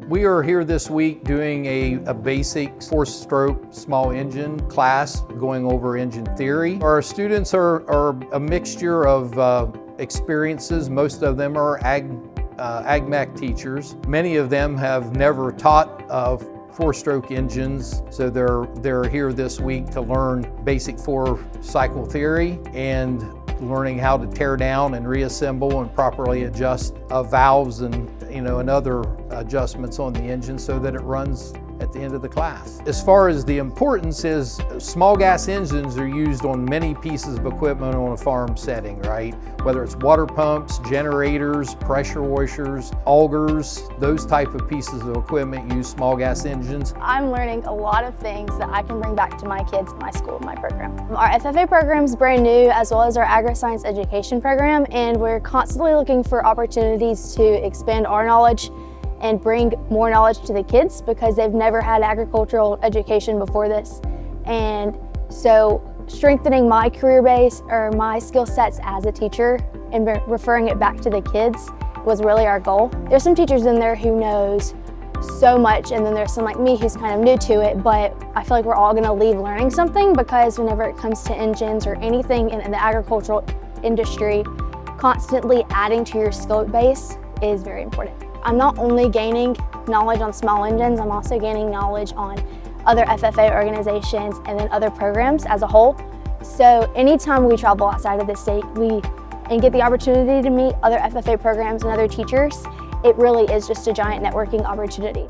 We are here this week doing a basic four-stroke small engine class going over engine theory. Our students are a mixture of experiences. Most of them are ag-mech teachers. Many of them have never taught four-stroke engines, so they're here this week to learn basic four-cycle theory and learning how to tear down and reassemble and properly adjust valves and other adjustments on the engine so that it runs at the end of the class. As far as the importance is, small gas engines are used on many pieces of equipment on a farm setting, right? Whether it's water pumps, generators, pressure washers, augers, those type of pieces of equipment use small gas engines. I'm learning a lot of things that I can bring back to my kids in my school, my program. Our FFA program is brand new, as well as our agri-science education program, and we're constantly looking for opportunities to expand our knowledge and bring more knowledge to the kids because they've never had agricultural education before this. And so strengthening my career base or my skill sets as a teacher and referring it back to the kids was really our goal. There's some teachers in there who knows so much, and then there's some like me who's kind of new to it, but I feel like we're all gonna leave learning something because whenever it comes to engines or anything in the agricultural industry, constantly adding to your skill base is very important. I'm not only gaining knowledge on small engines, I'm also gaining knowledge on other FFA organizations and then other programs as a whole. So anytime we travel outside of the state and get the opportunity to meet other FFA programs and other teachers, it really is just a giant networking opportunity.